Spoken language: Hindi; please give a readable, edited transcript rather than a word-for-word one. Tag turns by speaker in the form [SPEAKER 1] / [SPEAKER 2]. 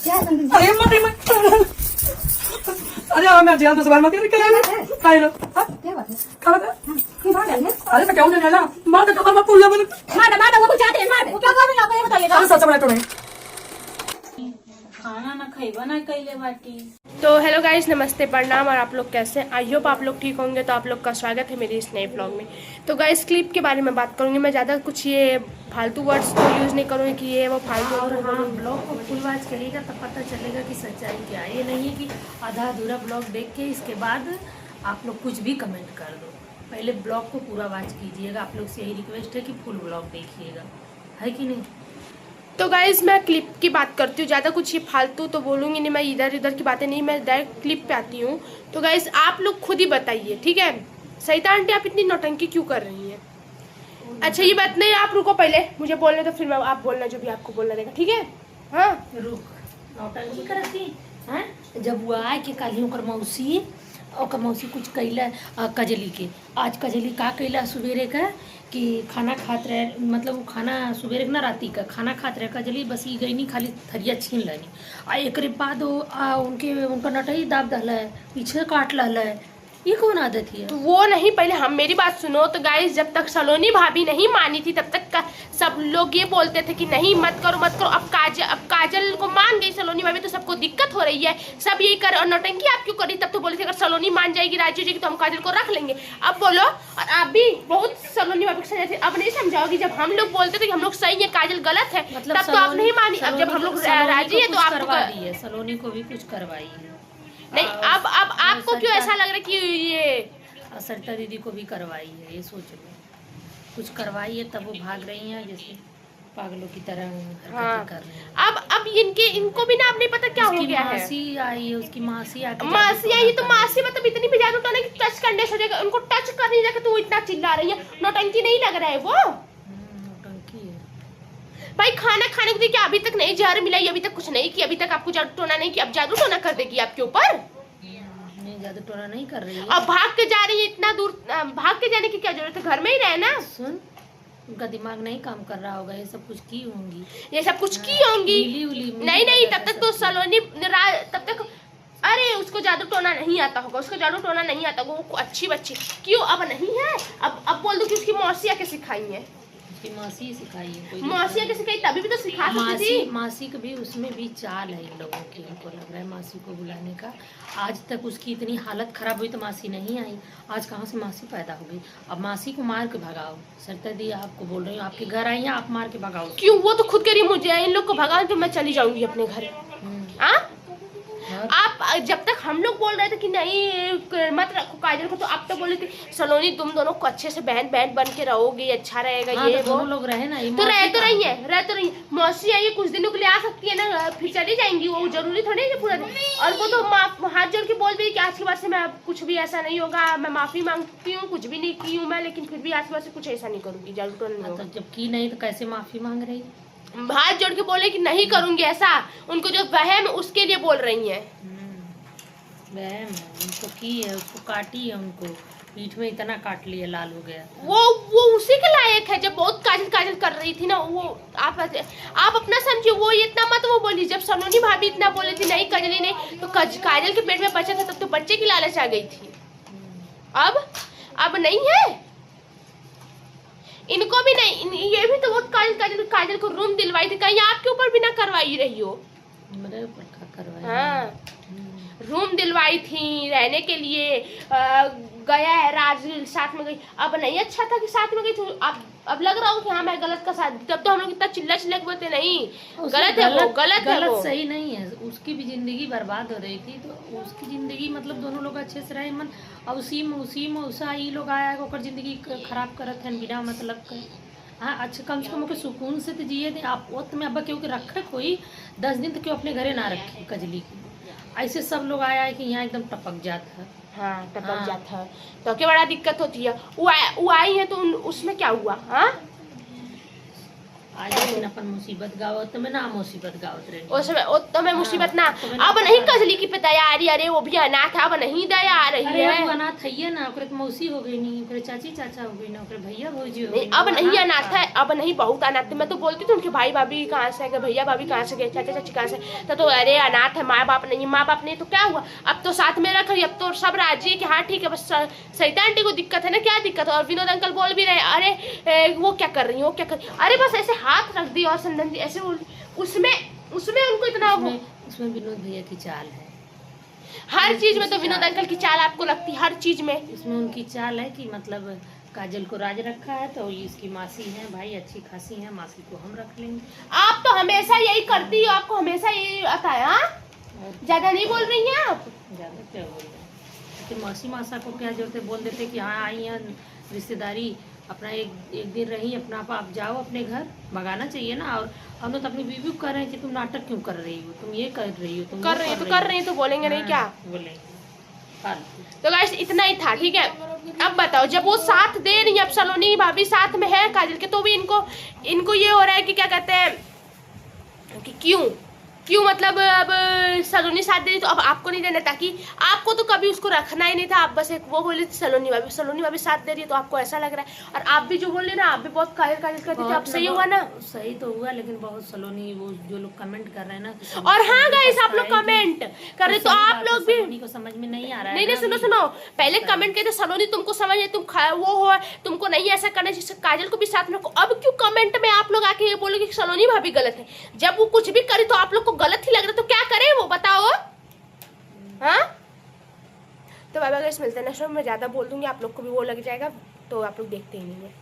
[SPEAKER 1] अरे मत अरे मैं जेल तो सवाल मत कर क्या लो क्या बात है अरे तो क्या होने वाला मार तो कमर में पुलिया बन मार वो चाहते हैं मार क्या करेंगे आप ये बताइए ना सच बना तो नहीं
[SPEAKER 2] खाना ना खाइबा ना कैले बाटी।
[SPEAKER 3] तो हेलो गाइस, नमस्ते, प्रणाम। और आप लोग कैसे हैं? आई होप आप लोग ठीक होंगे। तो आप लोग का स्वागत है मेरे इस नए ब्लॉग में। तो गाइस, क्लिप के बारे में बात करूंगी मैं। ज़्यादा कुछ ये फालतू वर्ड्स तो यूज़ नहीं करूँगी कि ये वो फालतू।
[SPEAKER 2] और हाँ, ब्लॉग को फुलवाच करिएगा तब पता चलेगा कि सच्चाई क्या है। ये नहीं है कि आधा अधूरा ब्लॉग देख के इसके बाद आप लोग कुछ भी कमेंट कर दो। पहले ब्लॉग को पूरा वॉच कीजिएगा। आप लोग से यही रिक्वेस्ट है कि फुल ब्लॉग देखिएगा, है कि नहीं।
[SPEAKER 3] तो गाइस, मैं क्लिप की बात करती हूँ। ज़्यादा कुछ ये फालतू तो बोलूँगी नहीं मैं, इधर उधर की बातें नहीं, मैं डायरेक्ट क्लिप पे आती हूँ। तो गाइस, आप लोग खुद ही बताइए, ठीक है। सईता आंटी, आप इतनी नौटंकी क्यों कर रही हैं? अच्छा, ये बात नहीं, आप रुको पहले, मुझे बोलने तो फिर मैं आप बोलना जो भी आपको बोलना रहेगा, ठीक है। हाँ,
[SPEAKER 2] रुक, नौटंकी करती हैं। जब वो आए कि कल ओकर मौसी कुछ कैला कजली के। आज कजली का कैला सवेरे का कि खाना खात रहे, मतलब वो खाना सवेरे ना राती का खाना खात रहे कजली, बस ई गई नहीं खाली थरिया छीन लेनी। आ एक बाद उनका नटई दाब दल है, पीछे काट लल है। ये कौन आदत है?
[SPEAKER 3] तो वो नहीं, पहले हम मेरी बात सुनो। तो गाइस, जब तक सलोनी भाभी नहीं मानी थी तब तक सब लोग ये बोलते थे कि नहीं मत करो मत करो। अब काजल को मान गई सलोनी भाभी तो सबको दिक्कत हो रही है, सब यही कर। और नौटंकी आप क्यों करी? तब तो बोले थे अगर सलोनी मान जाएगी, राजी हो जाएगी तो हम काजल को रख लेंगे। अब बोलो, और आप भी बहुत सलोनी भाभी को सजा थे। अब नहीं समझाओगी? जब हम लोग बोलते थे कि हम लोग सही है, काजल गलत है,
[SPEAKER 2] मतलब
[SPEAKER 3] तब तो आप नहीं मानी। अब जब हम लोग राजी है तो आप
[SPEAKER 2] सलोनी को भी कुछ करवाई है।
[SPEAKER 3] नहीं, अब आपको क्यों ऐसा लग रहा है कि ये
[SPEAKER 2] सरिता दीदी को भी करवाई है? ये सोच लो, कुछ करवाई है तब वो भाग रही हैं जैसे पागलों की तरह हरकतें कर रही हैं।
[SPEAKER 3] अब इनको भी ना, अब नहीं पता क्या हो गया है।
[SPEAKER 2] मासी आई है, उसकी मासी आई
[SPEAKER 3] तो मासी मतलब इतनी भी ज्यादा तो नहीं कि टच करने से हो जाएगा। उनको टच करने जाके तू इतना चिल्ला रही है। नौटंकी नहीं लग रहा है वो?
[SPEAKER 2] नौटंकी है
[SPEAKER 3] भाई। खाना खाने के लिए क्या अभी तक नहीं जहर मिलाई? अभी तक कुछ नहीं किया, अभी तक आपको जादू टोना नहीं किया। अब जादू टोना कर देगी आपके ऊपर।
[SPEAKER 2] नहीं, जादू टोना नहीं कर रही है।
[SPEAKER 3] अब भाग के जा रही है इतना दूर, भाग के जाने की क्या जरूरत है? घर में ही रहे ना।
[SPEAKER 2] सुन, उनका दिमाग नहीं काम कर रहा होगा। ये सब कुछ की होंगी,
[SPEAKER 3] ये सब कुछ की होंगी। नहीं, तब तक तो सलोनी तब तक, अरे उसको जादू टोना नहीं आता होगा, उसको जादू टोना नहीं आता होगा। वो अच्छी बच्ची क्यों अब नहीं है? अब बोल दो कि उसकी मौसिया के सिखाई है।
[SPEAKER 2] उसकी मासी सिखाई है, कोई
[SPEAKER 3] मौसिया के सिखाई तभी भी तो सिखा सकती थी।
[SPEAKER 2] मासी का भी उसमें भी चाल है इन लोगों की। उनको लग रहा है मासी को बुलाने का। आज तक उसकी इतनी हालत खराब हुई तो मासी नहीं आई। आज कहाँ से मासी पैदा हो गई? अब मासी को मार के भगाओ। सरिता दी आपको बोल रही हूँ, आपके घर आई हैं, आप मार के भगाओ।
[SPEAKER 3] क्यों? वो तो खुद करी, मुझे इन लोग को भगाओ तो मैं चली जाऊंगी अपने घर। आप जब तक हम लोग बोल रहे थे कि नहीं मत रखो काजल को, तो आप तो बोले थे सलोनी तुम दोनों को अच्छे से बहन बहन बन के रहोगे, अच्छा रहेगा।
[SPEAKER 2] हाँ,
[SPEAKER 3] ये
[SPEAKER 2] तो दोनों लोग रहे ना।
[SPEAKER 3] तो रह तो रही है। मौसी आई है, कुछ दिनों के लिए आ सकती है ना, फिर चली जाएंगी। वो जरूरी थोड़ी है पूरा दिन। और वो तो हाथ जोड़ के बोल भी कि आज के बाद से मैं कुछ भी ऐसा नहीं होगा, मैं माफी मांगती हूँ, कुछ भी नहीं की हूँ मैं, लेकिन फिर भी आज के बाद से कुछ ऐसा नहीं करूंगी, जरूर नहीं होगा।
[SPEAKER 2] तो जब की नहीं तो कैसे माफी मांग रही?
[SPEAKER 3] हाथ जोड़ के बोले कि नहीं करूंगी ऐसा। उनको जो वहम उसके लिए बोल रही है।
[SPEAKER 2] वहम उनको की है, उसको काटी है, उनको पीठ में इतना काट लिया, लाल हो गया।
[SPEAKER 3] वो उसी के लायक है। जब बहुत काजल कर रही थी ना, वो आप अपना समझिए। वो इतना मत वो बोली। जब सलोनी भाभी इतना बोली थी नहीं कजली नहीं, तो काजल के पेट में बच्चा था तब तो बच्चे की लालच आ गई थी। अब नहीं है इनको भी नहीं। ये भी तो बहुत काजल को रूम दिलवाई थी, कहीं आपके ऊपर भी ना करवाई रही हो?
[SPEAKER 2] मेरे ऊपर का करवाई?
[SPEAKER 3] हाँ, रूम दिलवाई थी रहने के लिए। गया है राज साथ में गई। अब नहीं अच्छा था कि साथ में गई तो अब लग रहा हो कि हाँ मैं गलत का साथ। तब तो हम लोग इतना चिल्ला के बोलते नहीं गलत है वो, गलत है वो,
[SPEAKER 2] सही नहीं है। उसकी भी जिंदगी बर्बाद हो रही थी, तो उसकी जिंदगी मतलब दोनों लोग अच्छे से रहे मन। अब उसी में उसा ही लोग आया ओकर जिंदगी खराब करत है बिना मतलब के। हाँ, अच्छा कम से कम ओके सुकून से तो जिए थे। आप वो में अब क्योंकि रखे कोई 10 दिन तो क्यों अपने घरे ना रखे कजली की। ऐसे सब लोग आया है कि यहाँ एकदम टपक जाता है।
[SPEAKER 3] हाँ, टपक जाता है तो क्या बड़ा दिक्कत होती है। वो आई है तो उसमें क्या हुआ? हाँ,
[SPEAKER 2] आज लेकिन अपन मुसीबत गावत में ना मुसीबत गावत रही
[SPEAKER 3] उस तो मैं मुसीबत ना
[SPEAKER 2] तो मैं
[SPEAKER 3] अब नहीं कजली की पे दया आ रही, अरे वो भी अनाथ है, अब नहीं दया आ रही
[SPEAKER 2] अरे
[SPEAKER 3] है।
[SPEAKER 2] वो अनाथ है ना, ओकरे के मौसी हो गई नहीं, ओकरे चाची चाचा हो गई ना, ओकरे भैया भौजी हो
[SPEAKER 3] नहीं
[SPEAKER 2] गई।
[SPEAKER 3] अब नहीं अनाथ है, अब नहीं बहुत अनाथ है। मैं तो बोलती थी उनके भाई भाभी कहाँ से गए, भैया भाभी कहाँ से गए, चाचा चाची कहाँ से, तो अरे अनाथ है, माँ बाप नहीं, माँ बाप नहीं तो क्या हुआ, अब तो साथ में रख रही, अब तो सब राजी है कि हाँ ठीक है, बस सरिता आंटी को दिक्कत है ना, क्या दिक्कत है। और विनोद अंकल बोल भी रहे, अरे वो क्या कर रही है, वो क्या कर, अरे बस ऐसे हाथ रख दी और संदन दी ऐसे, उसमें उसमें उनको इतना
[SPEAKER 2] उसमें विनोद भैया की चाल है,
[SPEAKER 3] हर चीज में तो विनोद अंकल की चाल आपको लगती है, हर चीज में
[SPEAKER 2] इसमें उनकी चाल है कि मतलब काजल को राज रखा है तो ये इसकी मासी है भाई, अच्छी खासी है, मासी को हम रख लेंगे।
[SPEAKER 3] आप तो हमेशा यही करती हो, आपको हमेशा यही आता है। हाँ ज्यादा नहीं बोल रही हैं आप,
[SPEAKER 2] ज़्यादा क्या बोल रहे हैं, लेकिन मौसी मासा को क्या जरूरत है, बोल देते कि हाँ आई हैं रिश्तेदारी, अपना एक दिन रही, अपना आप जाओ अपने घर, भगाना चाहिए ना। और हम लोग तो अपनी बीवी को कह रहे हैं कि तुम नाटक क्यों कर रही हो, तुम ये कर रही हो, तुम
[SPEAKER 3] कर रही है तो कर रही है तो बोलेंगे नहीं क्या,
[SPEAKER 2] बोलेंगे।
[SPEAKER 3] तो गाइस इतना ही था, ठीक है। अब बताओ जब वो साथ दे रही है, अब सलोनी भाभी साथ में है काजल के, तो भी इनको ये हो रहा है कि क्या कहते हैं कि क्यों मतलब अब सलोनी साथ दे रही तो अब आपको नहीं देना, ताकि आपको तो कभी उसको रखना ही नहीं था। आप बस एक वो बोली थी सलोनी भाभी साथ दे रही है, तो आपको ऐसा लग रहा है। और आप भी जो बोल रहे ना, आप भी बहुत काजल करती थे, अब सही हुआ ना,
[SPEAKER 2] सही तो हुआ, लेकिन बहुत सलोनी वो जो लोग कमेंट कर रहे हैं ना,
[SPEAKER 3] और हाँ गाइस आप लोग कमेंट कर रहे तो आप लोग भी
[SPEAKER 2] सलोनी को समझ में नहीं आ रहा है।
[SPEAKER 3] नहीं सुनो पहले कमेंट कहते सलोनी तुमको समझ है, तुम वो हो, तुमको नहीं ऐसा करना जिससे काजल को भी साथ में रखो। अब क्यों कमेंट में आप लोग आके ये बोलोगे कि सलोनी भाभी गलत है, जब वो कुछ भी करे तो आप लोग को गलत ही लग रहा है, तो क्या करे वो बताओ। हाँ तो बाबा गाइस मिलते हैं नेक्स्ट में, मैं ज्यादा बोल दूंगी आप लोग को भी वो लग जाएगा, तो आप लोग देखते ही नहीं है।